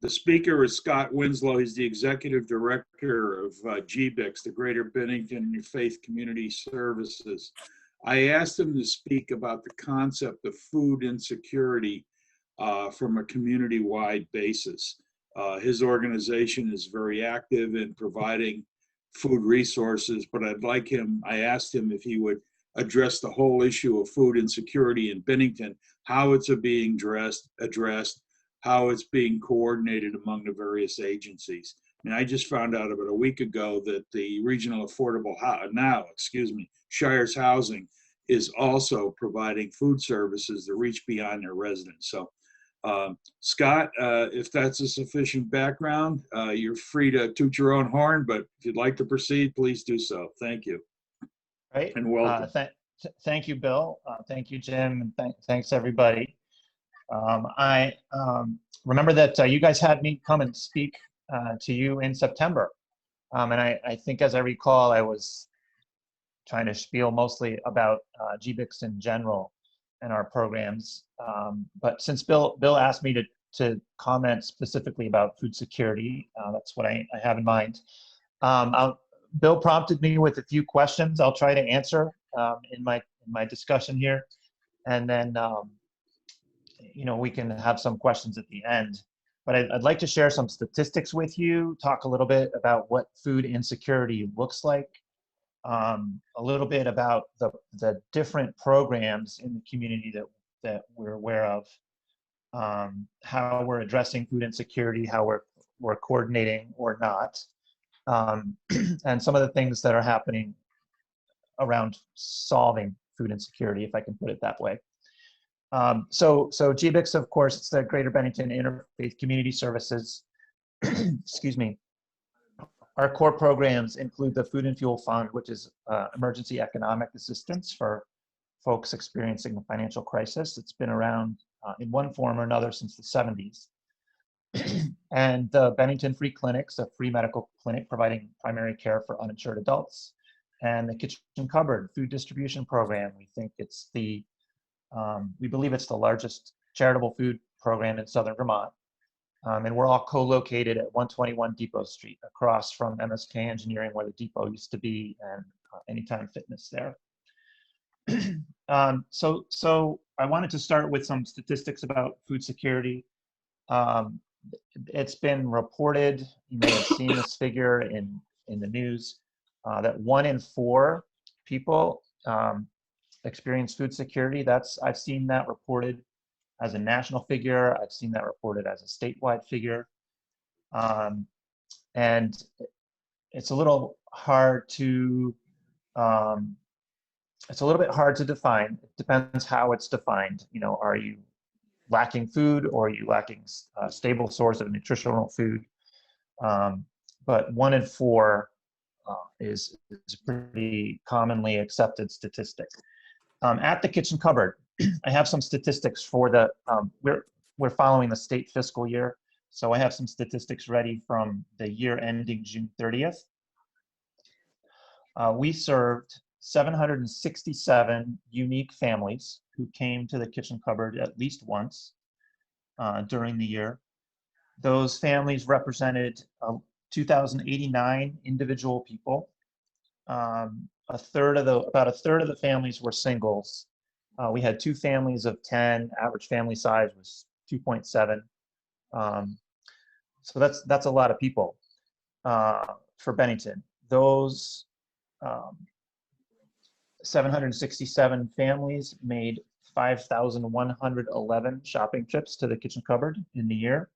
The speaker is Scott Winslow. He's the executive director of Gbics, the Greater Bennington Faith Community Services. I asked him to speak about the concept of food insecurity from a community-wide basis. His organization is very active in providing food resources, but I asked him if he would address the whole issue of food insecurity in Bennington, how it's being addressed, how it's being coordinated among the various agencies. I mean, I just found out about a week ago that the Regional Shires Housing is also providing food services that reach beyond their residents. So, Scott, if that's a sufficient background, you're free to toot your own horn, but if you'd like to proceed, please do so. Thank you. Right. And welcome. Thank you, Bill. Thank you, Jim, and thanks everybody. I remember that you guys had me come and speak to you in September. And I think, as I recall, I was trying to spiel mostly about Gbics in general and our programs. But since Bill asked me to comment specifically about food security, that's what I have in mind. Bill prompted me with a few questions I'll try to answer in my discussion here. And then we can have some questions at the end. But I'd like to share some statistics with you, talk a little bit about what food insecurity looks like, a little bit about the different programs in the community that we're aware of, how we're addressing food insecurity, how we're coordinating or not, and some of the things that are happening around solving food insecurity, if I can put it that way. So Gbics, of course, it's the Greater Bennington Interfaith Community Services. Excuse me. Our core programs include the Food and Fuel Fund, which is emergency economic assistance for folks experiencing a financial crisis. It's been around in one form or another since the 70s. And the Bennington Free Clinics, a free medical clinic providing primary care for uninsured adults. And the Kitchen Cupboard food distribution program. We think it's we believe it's the largest charitable food program in Southern Vermont. And we're all co-located at 121 Depot Street, across from MSK Engineering, where the depot used to be, and Anytime Fitness there. So I wanted to start with some statistics about food security. It's been reported, you may have seen this figure in the news, that 1 in 4 people experience food security. I've seen that reported as a national figure. I've seen that reported as a statewide figure. And it's a little hard to, define. It depends how it's defined. Are you lacking food, or are you lacking a stable source of nutritional food? But 1 in 4 is a pretty commonly accepted statistic. At the Kitchen Cupboard, I have some statistics for the, we're following the state fiscal year. So I have some statistics ready from the year ending June 30th. We served 767 unique families who came to the Kitchen Cupboard at least once during the year. Those families represented 2,089 individual people. About a third of the families were singles. We had 2 families of 10. Average family size was 2.7. So that's a lot of people for Bennington. Those 767 families made 5,111 shopping trips to the Kitchen Cupboard in the year.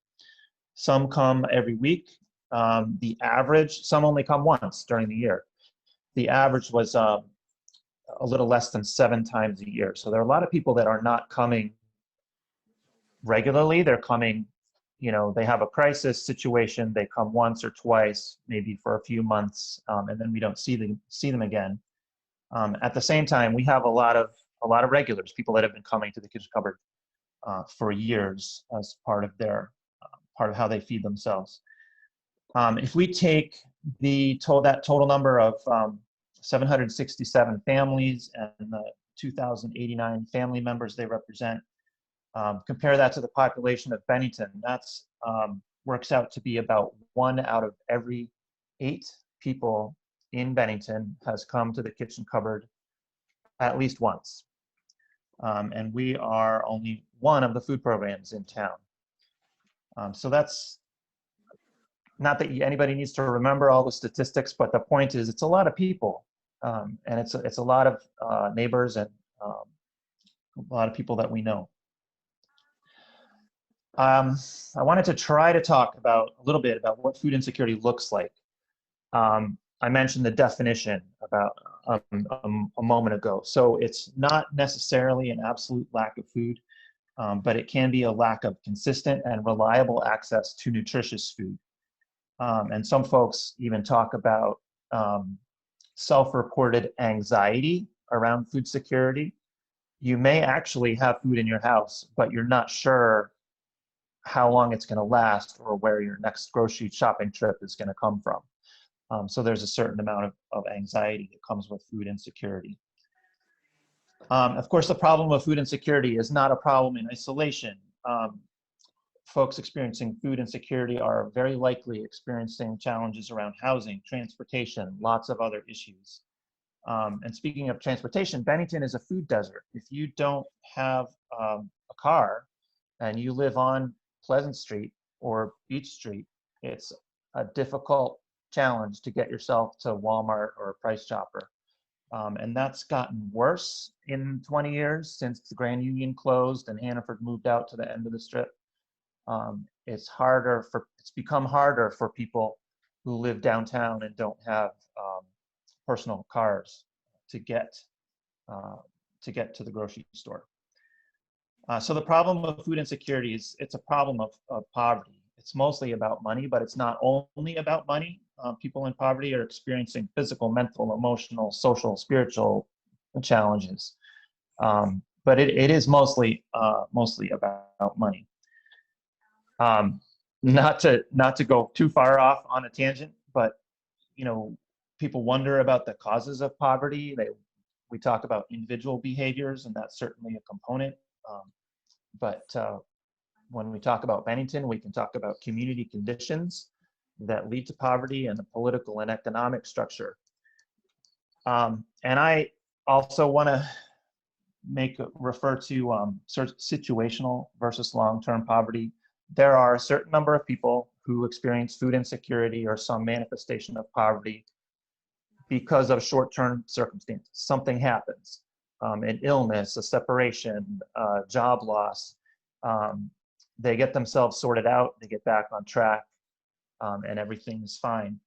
Some come every week. The average, some only come once during the year. The average was a little less than 7 times a year. So there are a lot of people that are not coming regularly. They're coming, they have a crisis situation. They come once or twice, maybe for a few months, and then we don't see them again. At the same time, we have a lot of regulars, people that have been coming to the Kitchen Cupboard for years as part of how they feed themselves. If we take that total number of 767 families and the 2,089 family members they represent, compare that to the population of Bennington, that's works out to be about 1 out of every 8 people in Bennington has come to the kitchen cupboard at least once. And we are only one of the food programs in town. So that's not that anybody needs to remember all the statistics, but the point is it's a lot of people. And it's a lot of neighbors and a lot of people that we know. I wanted to try to talk about a little bit about what food insecurity looks like. I mentioned the definition about a moment ago. So it's not necessarily an absolute lack of food, but it can be a lack of consistent and reliable access to nutritious food. And some folks even talk about self-reported anxiety around food security. You may actually have food in your house, but you're not sure how long it's going to last or where your next grocery shopping trip is going to come from. So there's a certain amount of anxiety that comes with food insecurity. Of course, the problem of food insecurity is not a problem in isolation. Folks experiencing food insecurity are very likely experiencing challenges around housing, transportation, lots of other issues. And speaking of transportation, Bennington is a food desert. If you don't have a car and you live on Pleasant Street or Beach Street, it's a difficult challenge to get yourself to Walmart or Price Chopper. And that's gotten worse in 20 years since the Grand Union closed and Hannaford moved out to the end of the strip. It's become harder for people who live downtown and don't have personal cars to get to the grocery store. So the problem of food insecurity is it's a problem of poverty. It's mostly about money, but it's not only about money. People in poverty are experiencing physical, mental, emotional, social, spiritual challenges. But it is mostly about money. Not to go too far off on a tangent, but people wonder about the causes of poverty. We talk about individual behaviors, and that's certainly a component. But when we talk about Bennington, we can talk about community conditions that lead to poverty and the political and economic structure. And I also want to refer to situational versus long-term poverty. There are a certain number of people who experience food insecurity or some manifestation of poverty because of short-term circumstances. Something happens, an illness, a separation, job loss. They get themselves sorted out, they get back on track, and everything is fine.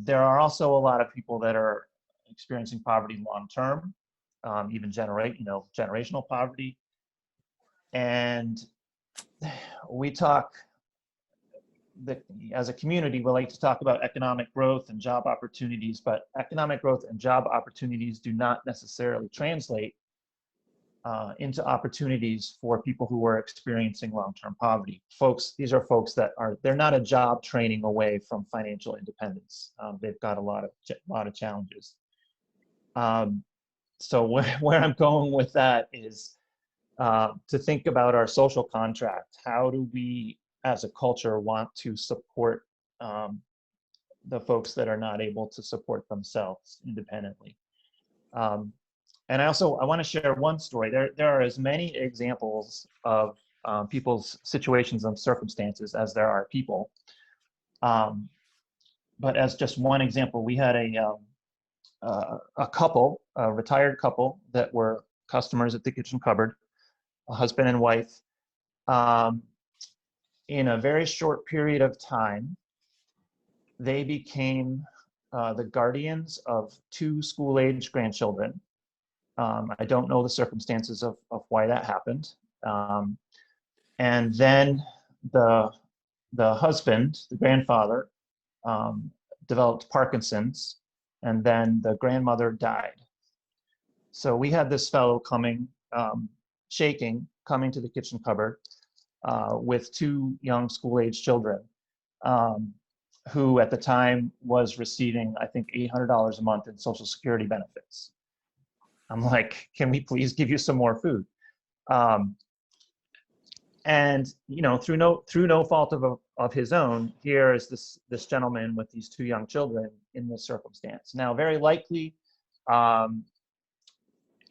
There are also a lot of people that are experiencing poverty long-term, even generational poverty. And we talk, as a community, we like to talk about economic growth and job opportunities, but economic growth and job opportunities do not necessarily translate into opportunities for people who are experiencing long-term poverty. These are folks that they're not a job training away from financial independence. They've got a lot of challenges. So where I'm going with that is to think about our social contract. How do we, as a culture, want to support the folks that are not able to support themselves independently? And I want to share one story. There are as many examples of people's situations and circumstances as there are people. But as just one example, we had a couple, a retired couple that were customers at the kitchen cupboard, a husband and wife. In a very short period of time, they became the guardians of 2 school-age grandchildren. I don't know the circumstances of why that happened. And then the husband, the grandfather, developed Parkinson's, and then the grandmother died. So we had this fellow coming, shaking, coming to the kitchen cupboard with 2 young school-age children, who at the time was receiving, I think, $800 a month in Social Security benefits. I'm like, can we please give you some more food? And through no fault of his own, here is this gentleman with these 2 young children in this circumstance. Now, very likely,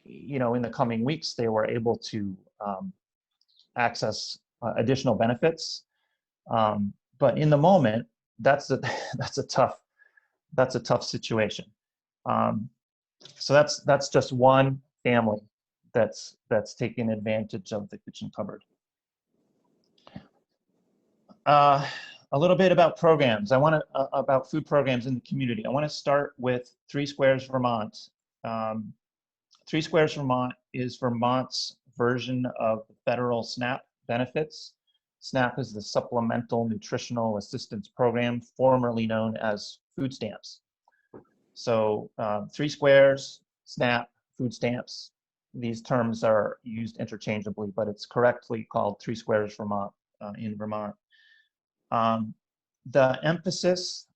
you know, in the coming weeks, they were able to access additional benefits. But in the moment, that's a that's a tough situation. So that's just one family that's taking advantage of the kitchen cupboard. A little bit about programs. About food programs in the community. I want to start with 3 Squares Vermont. 3 Squares Vermont is Vermont's version of the federal SNAP benefits. SNAP is the Supplemental Nutritional Assistance Program, formerly known as food stamps. So 3 Squares, SNAP, food stamps, these terms are used interchangeably, but it's correctly called 3 Squares Vermont in Vermont. The emphasis,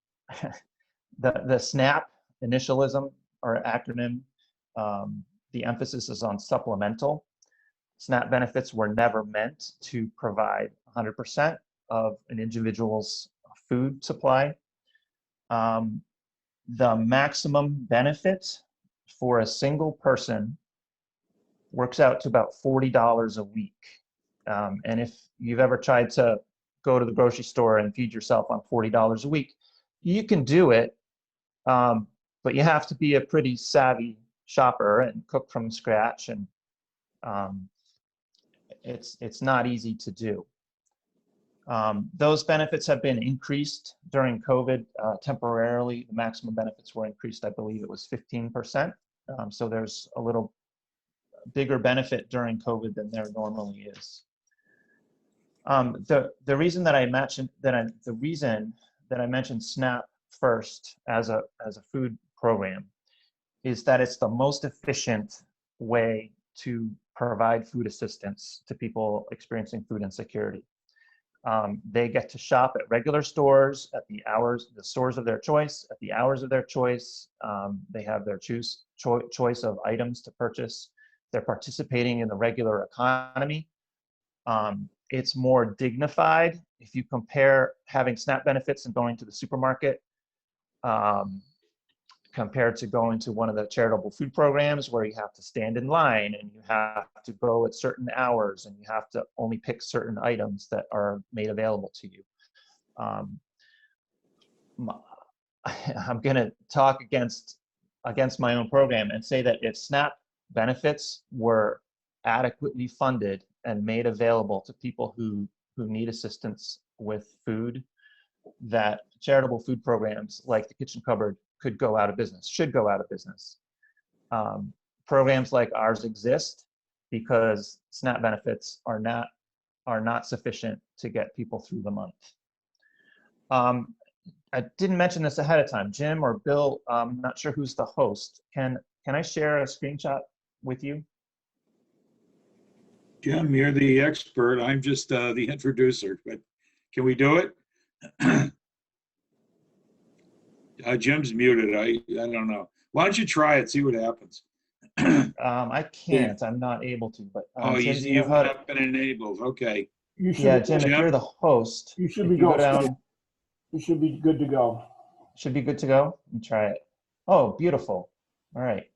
the SNAP initialism or acronym, the emphasis is on supplemental. SNAP benefits were never meant to provide 100% of an individual's food supply. The maximum benefit for a single person works out to about $40 a week. And if you've ever tried to go to the grocery store and feed yourself on $40 a week, you can do it, but you have to be a pretty savvy shopper and cook from scratch, and it's not easy to do. Those benefits have been increased during COVID temporarily. The maximum benefits were increased, I believe it was 15%. So there's a little bigger benefit during COVID than there normally is. The reason that I mentioned SNAP first as a food program is that it's the most efficient way to provide food assistance to people experiencing food insecurity. They get to shop at regular stores at the stores of their choice, at the hours of their choice. They have their choice of items to purchase. They're participating in the regular economy. It's more dignified if you compare having SNAP benefits and going to the supermarket compared to going to one of the charitable food programs where you have to stand in line and you have to go at certain hours and you have to only pick certain items that are made available to you. I'm going to talk against my own program and say that if SNAP benefits were adequately funded and made available to people who need assistance with food, that charitable food programs like the Kitchen Cupboard could go out of business, should go out of business. Programs like ours exist because SNAP benefits are not sufficient to get people through the month. I didn't mention this ahead of time. Jim or Bill, I'm not sure who's the host. Can I share a screenshot with you? Jim, you're the expert. I'm just the introducer, but can we do it? Jim's muted. I don't know. Why don't you try it, see what happens? I can't. I'm not able to. But oh, Jim, you've not been enabled. Okay. Yeah, Jim, if you're the host, you should be go down. You should be good to go. Should be good to go. Let me try it. Oh, beautiful. All right.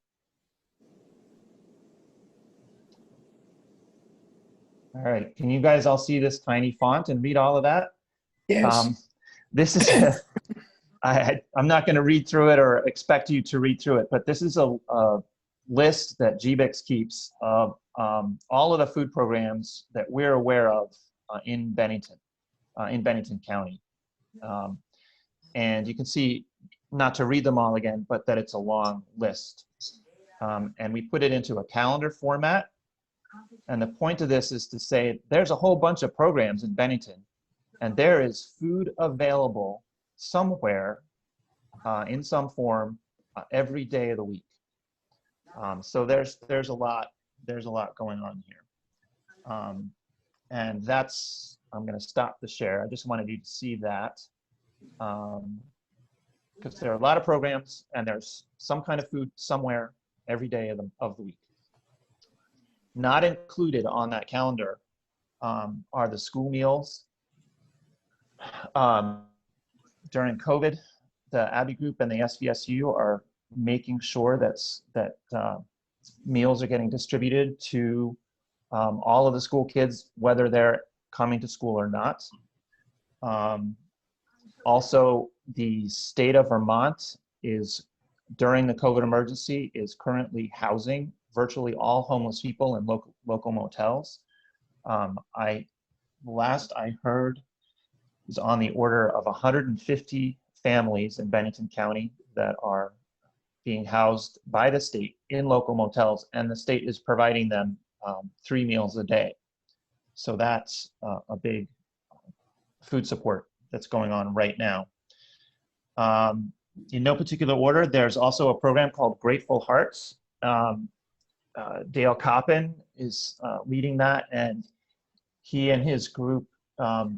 All right. Can you guys all see this tiny font and read all of that? Yes. This is. I'm not going to read through it or expect you to read through it, but this is a list that Gbics keeps of all of the food programs that we're aware of in Bennington County. And you can see, not to read them all again, but that it's a long list. And we put it into a calendar format. And the point of this is to say there's a whole bunch of programs in Bennington, and there is food available somewhere in some form every day of the week. So there's a lot going on here. And that's, I'm going to stop the share. I just wanted you to see that because there are a lot of programs and there's some kind of food somewhere every day of the week. Not included on that calendar are the school meals, During COVID, the Abbey Group and the SVSU are making sure that meals are getting distributed to all of the school kids, whether they're coming to school or not. Also, the state of Vermont is, during the COVID emergency, is currently housing virtually all homeless people in local motels. Last I heard is on the order of 150 families in Bennington County that are being housed by the state in local motels, and the state is providing them 3 meals a day. So that's a big food support that's going on right now. In no particular order, there's also a program called Grateful Hearts. Dale Coppin is leading that, and he and his group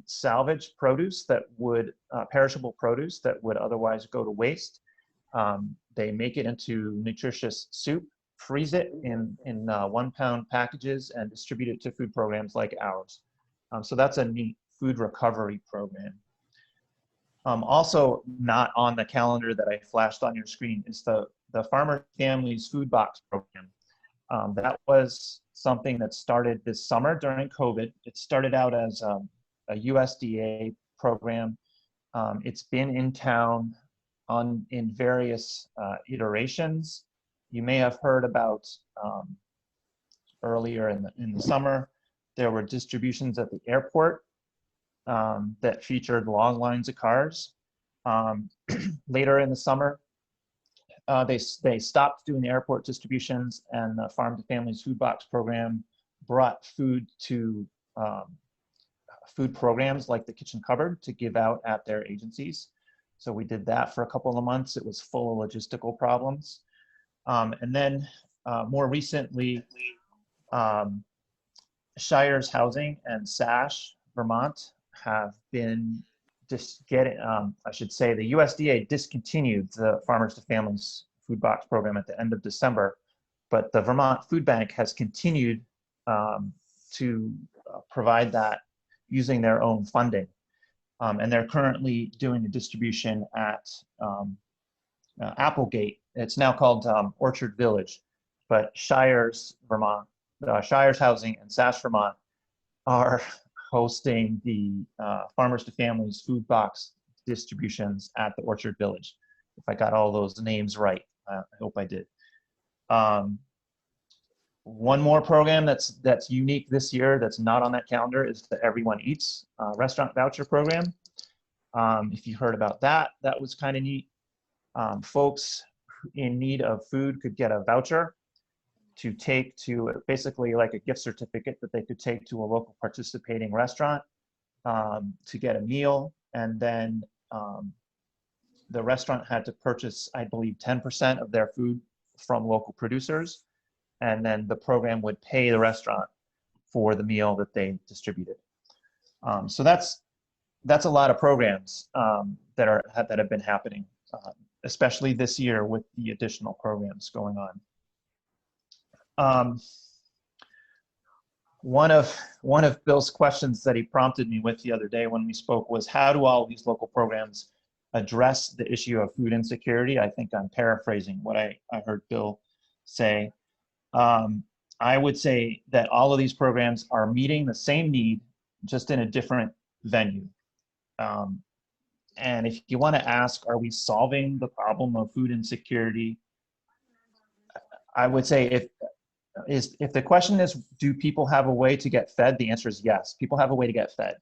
salvage produce that would, perishable produce that would otherwise go to waste. They make it into nutritious soup, freeze it in 1 pound packages, and distribute it to food programs like ours. So that's a neat food recovery program. Also not on the calendar that I flashed on your screen is the Farmer Families Food Box program. That was something that started this summer during COVID. It started out as a USDA program. It's been in town in various iterations. You may have heard about earlier in the summer, there were distributions at the airport that featured long lines of cars. Later in the summer, they stopped doing the airport distributions, and the Farm to Families Food Box program brought food to food programs like the Kitchen Cupboard to give out at their agencies. So we did that for a couple of months. It was full of logistical problems. And then more recently, Shires Housing and SASH Vermont have been just getting, I should say, the USDA discontinued the Farmers to Families Food Box program at the end of December, but the Vermont Food Bank has continued to provide that using their own funding. And they're currently doing a distribution at Applegate. It's now called Orchard Village, but Shires Vermont, Shires Housing and SASH Vermont are hosting the Farmers to Families Food Box distributions at the Orchard Village. If I got all those names right, I hope I did. One more program that's unique this year that's not on that calendar is the Everyone Eats restaurant voucher program. If you heard about that, that was kind of neat. Folks in need of food could get a voucher to take to, basically like a gift certificate that they could take to a local participating restaurant to get a meal. And then the restaurant had to purchase, I believe, 10% of their food from local producers. And then the program would pay the restaurant for the meal that they distributed. So that's a lot of programs that have been happening, especially this year with the additional programs going on. One of Bill's questions that he prompted me with the other day when we spoke was, how do all of these local programs address the issue of food insecurity? I think I'm paraphrasing what I heard Bill say. I would say that all of these programs are meeting the same need, just in a different venue. And if you want to ask, are we solving the problem of food insecurity? I would say if the question is, do people have a way to get fed? The answer is yes, people have a way to get fed.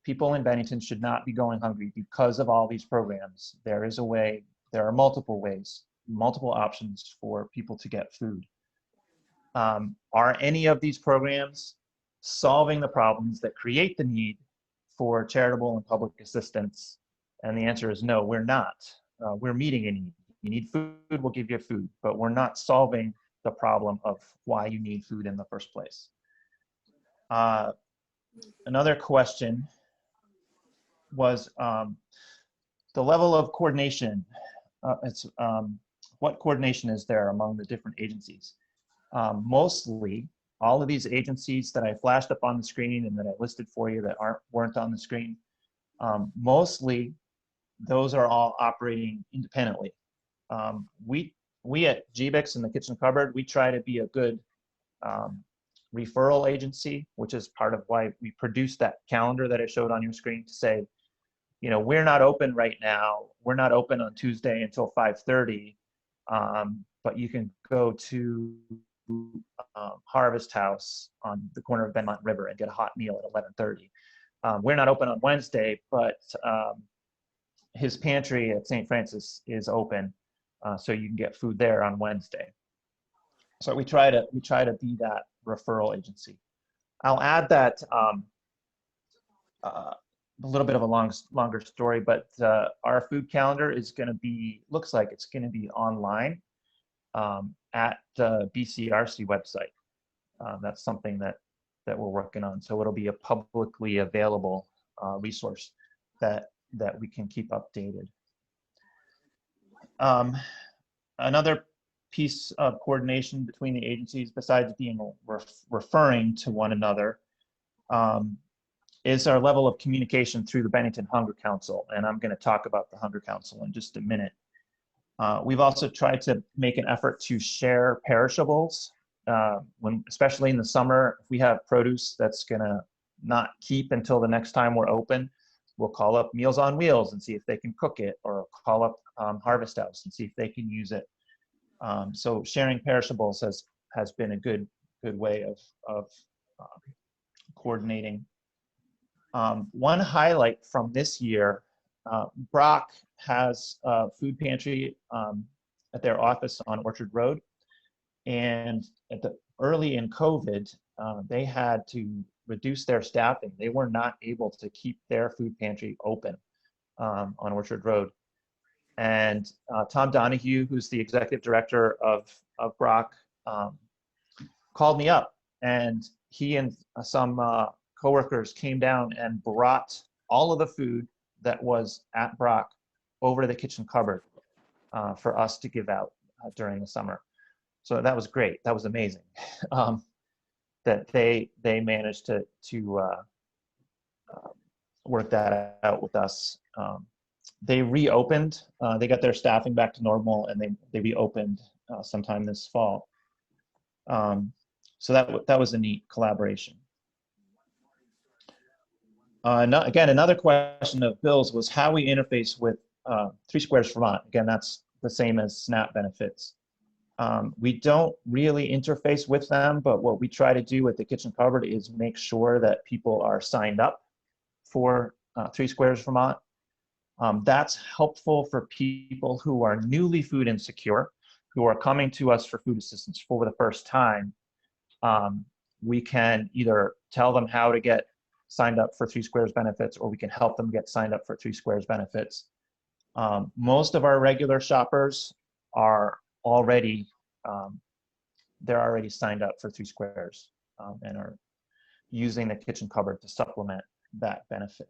People in Bennington should not be going hungry because of all these programs. There is a way, there are multiple ways, multiple options for people to get food. Are any of these programs solving the problems that create the need for charitable and public assistance? And the answer is no, we're not. We're meeting a need. You need food, we'll give you food, but we're not solving the problem of why you need food in the first place. Another question was the level of coordination. What coordination is there among the different agencies? Mostly, all of these agencies that I flashed up on the screen and that I listed for you that weren't on the screen, Mostly, those are all operating independently. We at Gbics in the kitchen cupboard, we try to be a good referral agency, which is part of why we produced that calendar that I showed on your screen to say, you know, we're not open right now. We're not open on Tuesday until 5:30, but you can go to Harvest House on the corner of Benmont River and get a hot meal at 11:30. We're not open on Wednesday, but his pantry at St. Francis is open, so you can get food there on Wednesday. So we try to be that referral agency. I'll add that a little bit of a longer story, but our food calendar is going to be, looks like it's going to be online at the BCRC website. That's something that we're working on. So it'll be a publicly available resource that we can keep updated. Another piece of coordination between the agencies, besides being referring to one another, is our level of communication through the Bennington Hunger Council. And I'm going to talk about the Hunger Council in just a minute. We've also tried to make an effort to share perishables, especially in the summer. If we have produce that's going to not keep until the next time we're open, we'll call up Meals on Wheels and see if they can cook it, or call up Harvest House and see if they can use it. So sharing perishables has been a good way of coordinating. One highlight from this year, Brock has a food pantry at their office on Orchard Road, and early in COVID, they had to reduce their staffing. They were not able to keep their food pantry open on Orchard Road. And Tom Donahue, who's the executive director of Brock, called me up, and he and some coworkers came down and brought all of the food that was at Brock over to the kitchen cupboard for us to give out during the summer. So that was great. That was amazing. That they managed to work that out with us. They reopened. They got their staffing back to normal, and they reopened sometime this fall. So that was a neat collaboration. Again, another question of Bill's was how we interface with Three Squares Vermont. Again, that's the same as SNAP benefits. We don't really interface with them, but what we try to do at the kitchen cupboard is make sure that people are signed up for Three Squares Vermont. That's helpful for people who are newly food insecure, who are coming to us for food assistance for the first time. We can either tell them how to get signed up for Three Squares benefits, or we can help them get signed up for Three Squares benefits. Most of our regular shoppers are already signed up for Three Squares and are using the kitchen cupboard to supplement that benefit.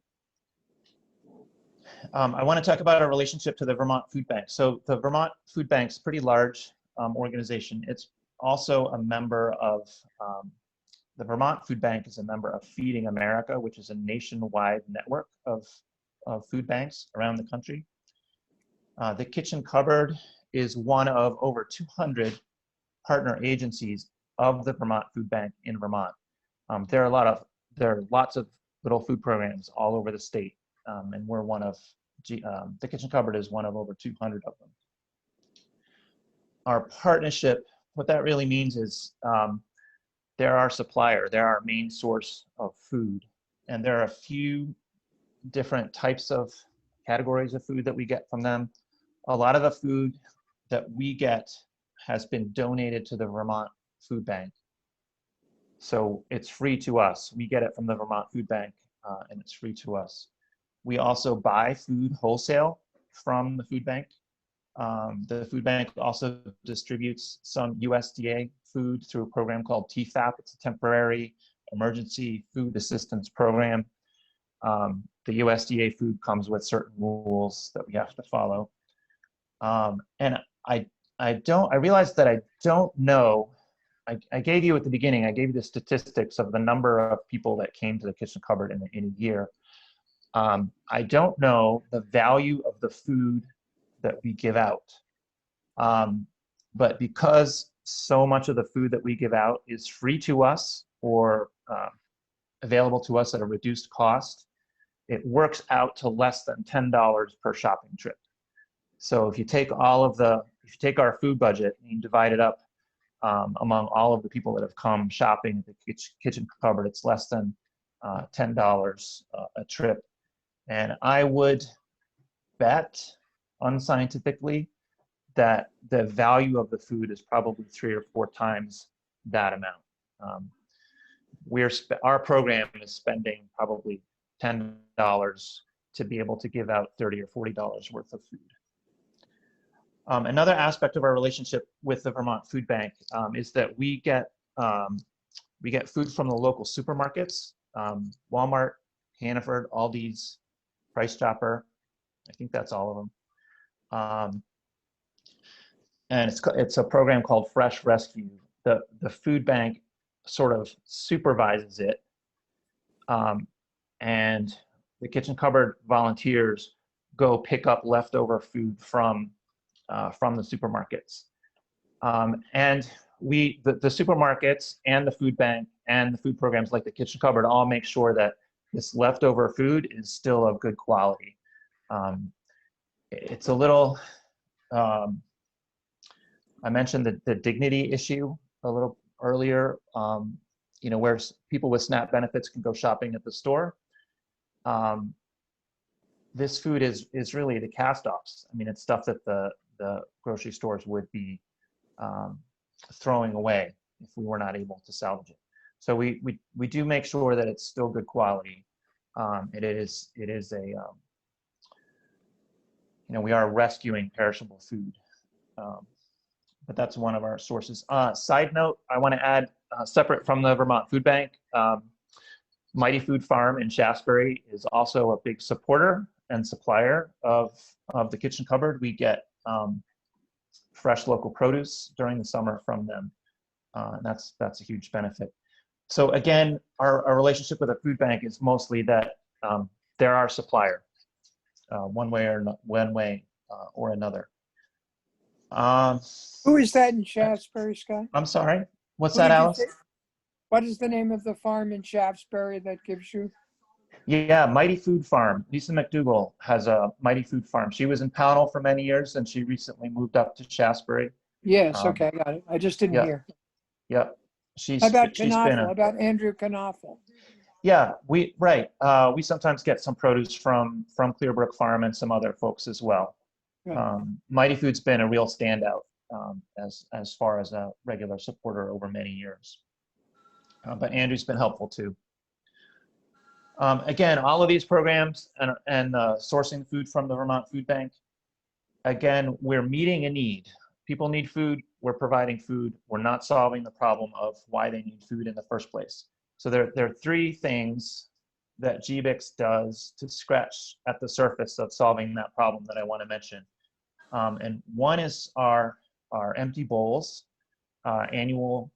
I want to talk about our relationship to the Vermont Food Bank. So the Vermont Food Bank's a pretty large organization. It's also a member of, the Vermont Food Bank is a member of Feeding America, which is a nationwide network of food banks around the country. The kitchen cupboard is one of over 200 partner agencies of the Vermont Food Bank in Vermont. There are lots of little food programs all over the state, and we're one of, the kitchen cupboard is one of over 200 of them. Our partnership, what that really means is they're our supplier, they're our main source of food, and there are a few different types of categories of food that we get from them. A lot of the food that we get has been donated to the Vermont Food Bank. So it's free to us. We get it from the Vermont Food Bank, and it's free to us. We also buy food wholesale from the food bank. The food bank also distributes some USDA food through a program called TFAP. It's a temporary emergency food assistance program. The USDA food comes with certain rules that we have to follow. And I realized that I don't know, I gave you at the beginning, I gave you the statistics of the number of people that came to the kitchen cupboard in a year. I don't know the value of the food that we give out. But because so much of the food that we give out is free to us or available to us at a reduced cost, it works out to less than $10 per shopping trip. So if you take if you take our food budget and you divide it up among all of the people that have come shopping at the kitchen cupboard, it's less than $10 a trip. And I would bet unscientifically that the value of the food is probably 3 or 4 times that amount. Our program is spending probably $10 to be able to give out $30 or $40 worth of food. Another aspect of our relationship with the Vermont Food Bank is that we get food from the local supermarkets, Walmart, Hannaford, Aldi's, Price Chopper. I think that's all of them. And it's a program called Fresh Rescue. The food bank sort of supervises it, and the kitchen cupboard volunteers go pick up leftover food from the supermarkets. And the supermarkets and the food bank and the food programs like the kitchen cupboard all make sure that this leftover food is still of good quality. It's a little, I mentioned the dignity issue a little earlier, where people with SNAP benefits can go shopping at the store. This food is really the cast-offs. I mean, it's stuff that the grocery stores would be throwing away if we were not able to salvage it. So we do make sure that it's still good quality. It is a we are rescuing perishable food, but that's one of our sources. Side note, I want to add, separate from the Vermont Food Bank, Mighty Food Farm in Shaftsbury is also a big supporter and supplier of the kitchen cupboard. We get fresh local produce during the summer from them. And that's a huge benefit. So again, our relationship with the food bank is mostly that they're our supplier, one way or another. Who is that in Shaftesbury, Scott? I'm sorry, what's Who that, did you Alice? say? What is the name of the farm in Shaftesbury that gives you? Yeah, Mighty Food Farm. Lisa McDougall has a Mighty Food Farm. She was in Pownell for many years, and she recently moved up to Shaftesbury. Yes, okay, I got it. I just didn't hear. Yep. How about she's been Knaufel? How about Andrew Knaufel? Yeah, we sometimes get some produce from Clearbrook Farm and some other folks as well. Yeah. Mighty Food's been a real standout as far as a regular supporter over many years. But Andrew's been helpful too. Again, all of these programs and sourcing food from the Vermont Food Bank, again, we're meeting a need. People need food, we're providing food. We're not solving the problem of why they need food in the first place. So there are 3 things that Gbics does to scratch at the surface of solving that problem that I want to mention. And one is our Empty Bowls annual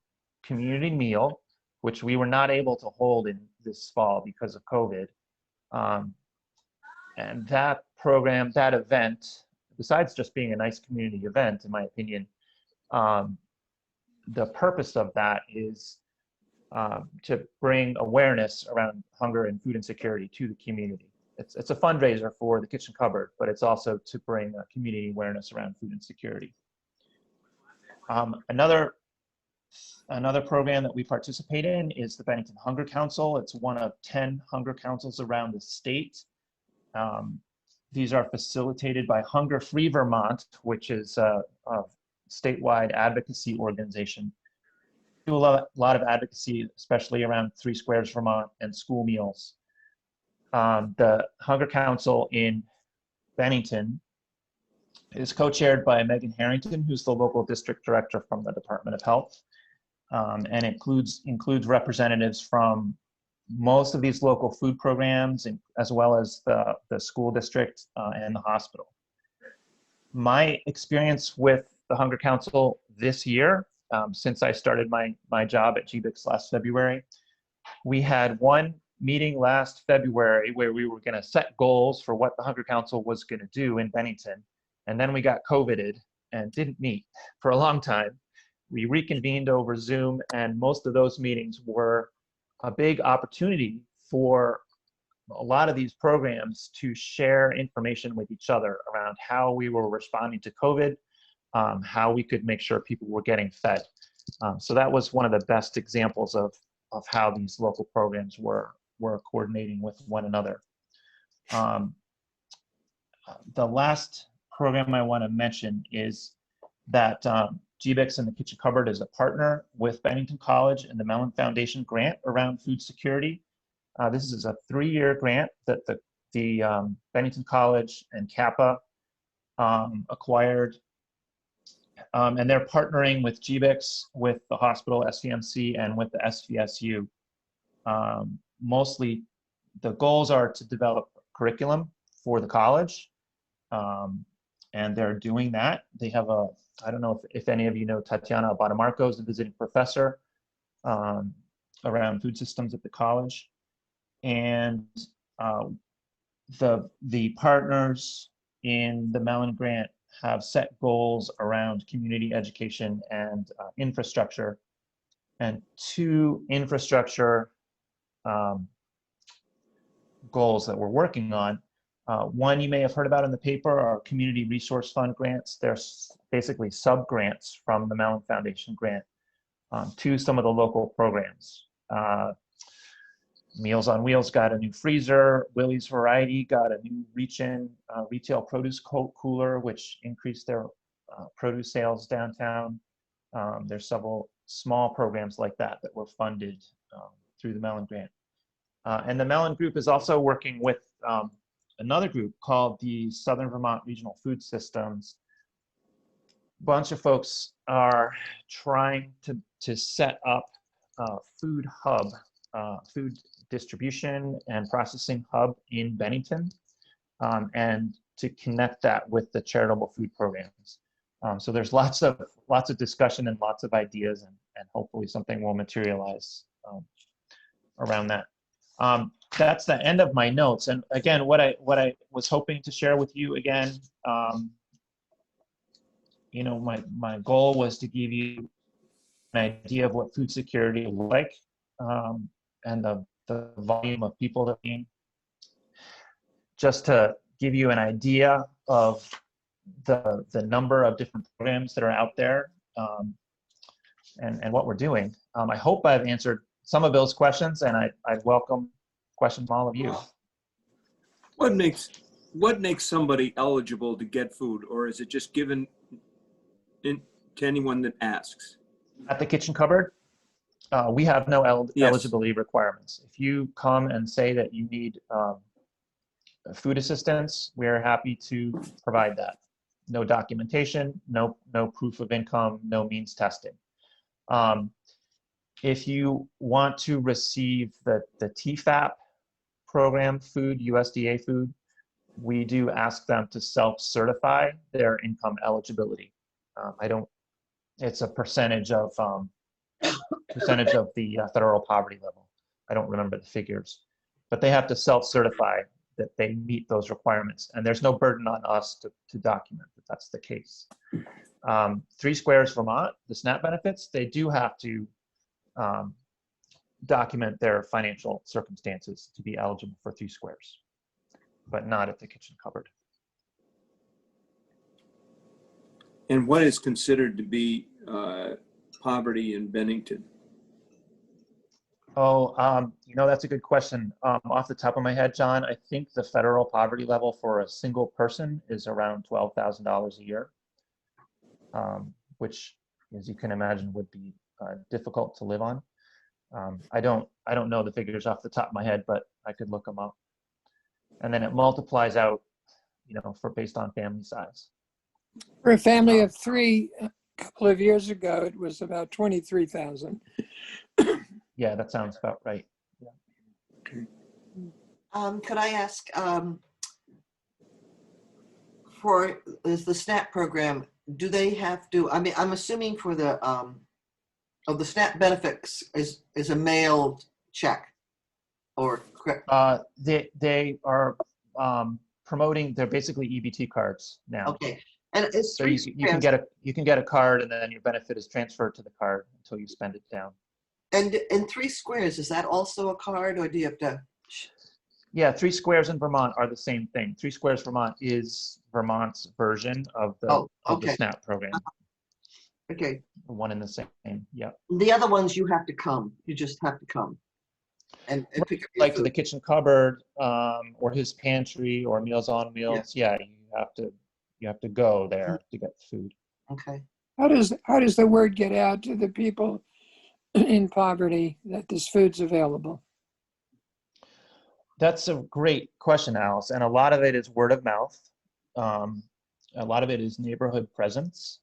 community meal, which we were not able to hold in this fall because of COVID. And that program, that event, besides just being a nice community event, in my opinion, the purpose of that is to bring awareness around hunger and food insecurity to the community. It's a fundraiser for the kitchen cupboard, but it's also to bring community awareness around food insecurity. Another program that we participate in is the Bennington Hunger Council. It's one of 10 hunger councils around the state. These are facilitated by Hunger Free Vermont, which is a statewide advocacy organization. Do a lot of advocacy, especially around 3 Squares Vermont and school meals. The Hunger Council in Bennington is co-chaired by Megan Harrington, who's the local district director from the Department of Health, and includes representatives from most of these local food programs, as well as the school district and the hospital. My experience with the Hunger Council this year, since I started my job at Gbics last February, we had one meeting last February where we were going to set goals for what the Hunger Council was going to do in Bennington. And then we got COVIDed and didn't meet for a long time. We reconvened over Zoom, and most of those meetings were a big opportunity for a lot of these programs to share information with each other around how we were responding to COVID, how we could make sure people were getting fed. So that was one of the best examples of how these local programs were coordinating with one another. The last program I want to mention is that Gbics and the Kitchen Cupboard is a partner with Bennington College and the Mellon Foundation grant around food security. This is a 3-year grant that the Bennington College and Kappa acquired. And they're partnering with Gbics, with the hospital, SVMC, and with the SVSU. Mostly, the goals are to develop curriculum for the college, and they're doing that. They have I don't know if any of you know Tatiana Abadamarco is a visiting professor around food systems at the college. And the partners in the Mellon grant have set goals around community education and infrastructure. And 2 infrastructure goals that we're working on. One you may have heard about in the paper are Community Resource Fund grants. They're basically sub-grants from the Mellon Foundation grant to some of the local programs. Meals on Wheels got a new freezer. Willie's Variety got a new reach-in retail produce cooler, which increased their produce sales downtown. There's several small programs like that were funded through the Mellon grant. And the Mellon group is also working with another group called the Southern Vermont Regional Food Systems. A bunch of folks are trying to set up a food hub, food distribution and processing hub in Bennington, and to connect that with the charitable food programs. So there's lots of discussion and lots of ideas, and hopefully something will materialize around that. That's the end of my notes. And again, what I was hoping to share with you again, you know, my goal was to give you an idea of what food security looks like, and the volume of people that being, just to give you an idea of the number of different programs that are out there, and what we're doing. I hope I've answered some of those questions, and I'd welcome questions from all of you. What makes somebody eligible to get food, or is it just given to anyone that asks? At the Kitchen Cupboard, we have no eligibility requirements. If you come and say that you need food assistance, we're happy to provide that. No documentation, no proof of income, no means testing. If you want to receive the TFAP program food, USDA food, we do ask them to self-certify their income eligibility. It's a percentage of the federal poverty level. I don't remember the figures, but they have to self-certify that they meet those requirements, and there's no burden on us to document that that's the case. 3 Squares Vermont, the SNAP benefits, they do have to document their financial circumstances to be eligible for 3 Squares, but not at the Kitchen Cupboard. And what is considered to be poverty in Bennington? Oh, you know, that's a good question. Off the top of my head, John, I think the federal poverty level for a single person is around $12,000 a year, which, as you can imagine, would be difficult to live on. I don't know the figures off the top of my head, but I could look them up. And then it multiplies out, you know, based on family size. For a family of 3, a couple of years ago, it was about 23,000. Yeah, that sounds about right. Yeah. Could I ask, for the SNAP program, do they have to, I mean, I'm assuming for the SNAP benefits is a mailed check. or correct? They are promoting. They're basically EBT cards now. Okay, and it's So three you can strands. get a card, and then your benefit is transferred to the card until you spend it down. And in 3 squares, is that also a card, or do you have to? Yeah, 3 Squares in Vermont are the same thing. 3 Squares Vermont is Vermont's version of the Oh, okay, SNAP program. okay. One in the same. Yeah. The other ones you have to come. You just have to come and pick up your Like to the food. kitchen cupboard, or his pantry, or Meals on Yeah. Wheels. Yeah, you have to go there to get food. Okay. How does the word get out to the people in poverty that this food's available? That's a great question, Alice. And a lot of it is word of mouth. A lot of it is neighborhood presence.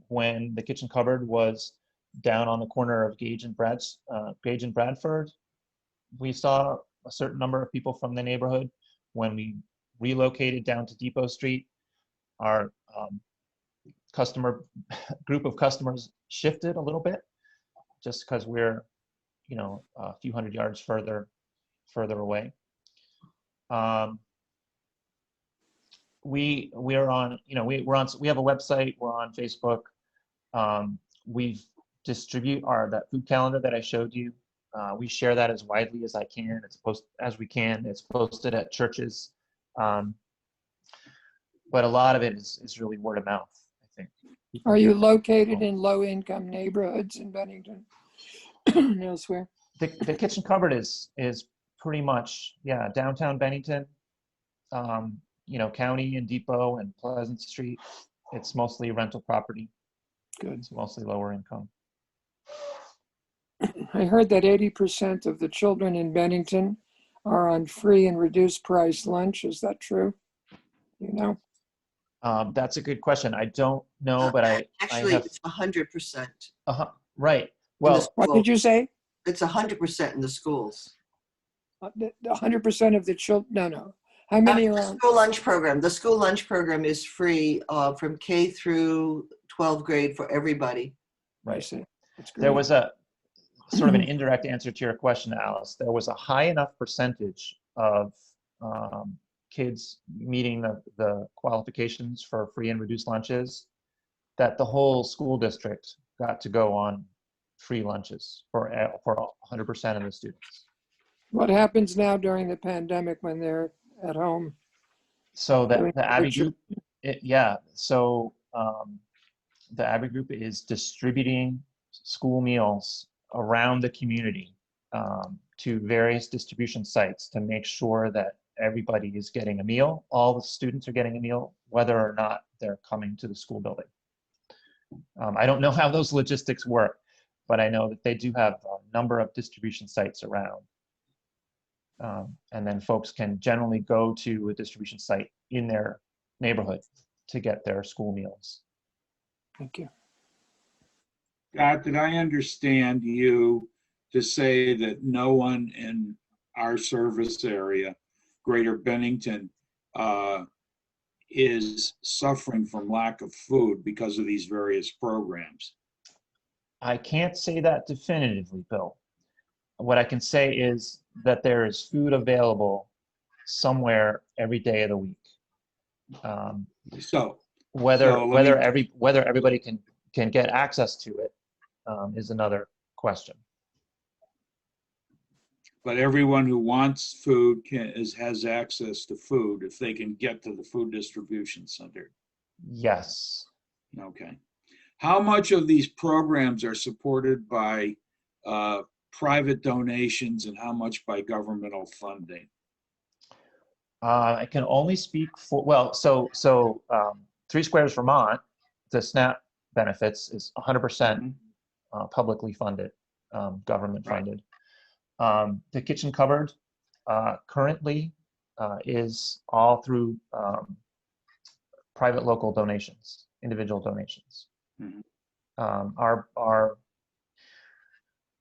When the kitchen cupboard was down on the corner of Gage and Bradford, we saw a certain number of people from the neighborhood. When we relocated down to Depot Street, our customer group of customers shifted a little bit, just because we're, a few hundred yards further away. We're on, we have a website, we're on Facebook. We distribute that food calendar that I showed you. We share that as widely as we can. It's posted at churches. But a lot of it is really word of mouth, I think. Are you located in low-income neighborhoods in Bennington and elsewhere? The kitchen cupboard is pretty much, downtown Bennington, County and Depot and Pleasant Street. It's mostly rental property. Good. It's mostly lower income. I heard that 80% of the children in Bennington are on free and reduced price lunch. Is that true? You know? That's a good question. I don't know, but Actually, I have. it's 100%. Right. In the Well, What did you say? It's 100% in the schools. 100% of the children? No. How many are The on? school lunch program. The school lunch program is free from K through 12th grade for everybody. I right. see. That's great. There was a sort of an indirect answer to your question, Alice. There was a high enough percentage of kids meeting the qualifications for free and reduced lunches that the whole school district got to go on free lunches for 100% of the students. What happens now during the pandemic when they're at home? So Doing the Abbey virtual- group, So the Abbey group is distributing school meals around the community to various distribution sites to make sure that everybody is getting a meal. All the students are getting a meal, whether or not they're coming to the school building. I don't know how those logistics work, but I know that they do have a number of distribution sites around. And then folks can generally go to a distribution site in their neighborhood to get their school meals. Thank you. Scott, did I understand you to say that no one in our service area, Greater Bennington, is suffering from lack of food because of these various programs? I can't say that definitively, Bill. What I can say is that there is food available somewhere every day of the week. Whether everybody can get access to it is another question. But everyone who wants food has access to food if they can get to the food distribution center. Yes. Okay. How much of these programs are supported by private donations and how much by governmental funding? I can only speak for, 3 Squares Vermont, the SNAP benefits is 100% publicly funded, government funded. The kitchen cupboard currently is all through private local donations, individual donations.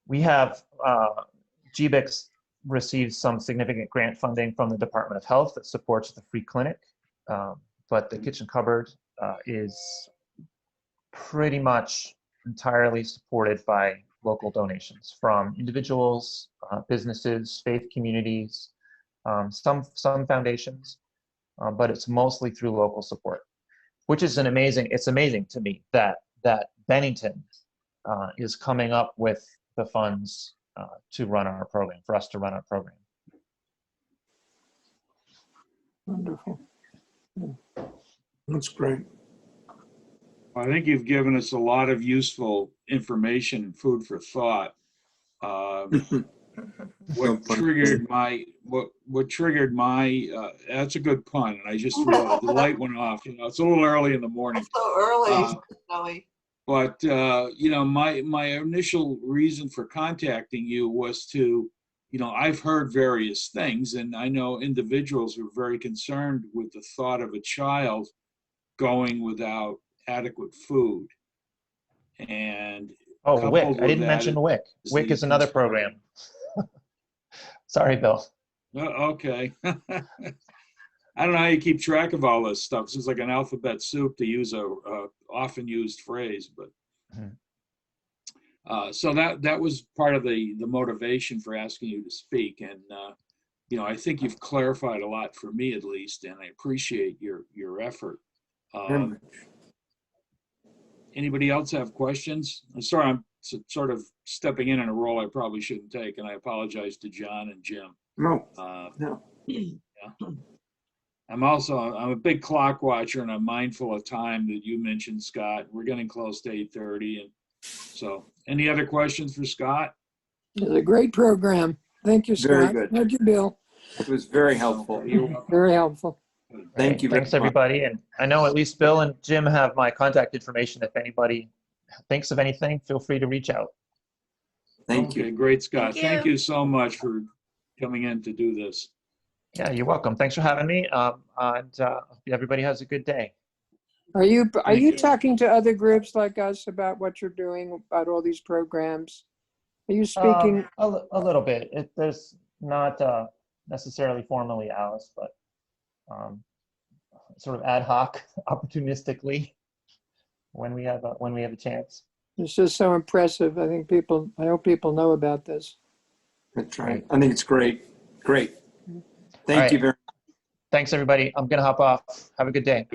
We have Gbics receives some significant grant funding from the Department of Health that supports the free clinic, but the kitchen cupboard is pretty much entirely supported by local donations from individuals, businesses, faith communities, some foundations, but it's mostly through local support, which is it's amazing to me that Bennington is coming up with the funds to run our program, for us to run our program. Wonderful. That's great. I think you've given us a lot of useful information and food for thought. What triggered my that's a good pun, and I just realized the light went off. You know, it's a little early in the morning. It's so early, Uh, Snowy. But you know, my initial reason for contacting you was to, you know, I've heard various things, and I know individuals who are very concerned with the thought of a child going without adequate food. And Oh, coupled WIC. I with didn't that mention WIC. is WIC the is another concern- program. Sorry, Bill. Okay. I don't know how you keep track of all this stuff. It's like an alphabet soup, to use a often used phrase, but so that was part of the motivation for asking you to speak. And you know, I think you've clarified a lot for me, at least, and I appreciate your effort. Anybody else have questions? I'm sorry, I'm sort of stepping in a role I probably shouldn't take, and I apologize to John and Jim. No, No. I'm a big clock watcher, and I'm mindful of time that you mentioned, Scott. We're getting close to 8:30, and so any other questions for Scott? It's a great program. Thank you, Very Scott. good. Thank you, Bill. it was very helpful. You're welcome. Very helpful. Thank you very Thanks, much. everybody. And I know at least Bill and Jim have my contact information. If anybody thinks of anything, feel free to reach out. Thank Okay, you. great, Scott. Thank Thank you. you so much for coming in to do this. Yeah, you're welcome. Thanks for having me. And hope everybody has a good day. Are you Thank you. talking to other groups like us about what you're doing, about all these programs? Are you speaking? A little bit. There's not necessarily formally, Alice, but sort of ad hoc, opportunistically, when we have a chance. It's just so impressive. I hope people know about this. That's right. I think it's great. Great. Thank right. you very much. Thanks, everybody. I'm gonna hop off. Have a good day.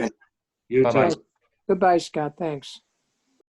You Bye-bye. too. Goodbye, Scott. Thanks.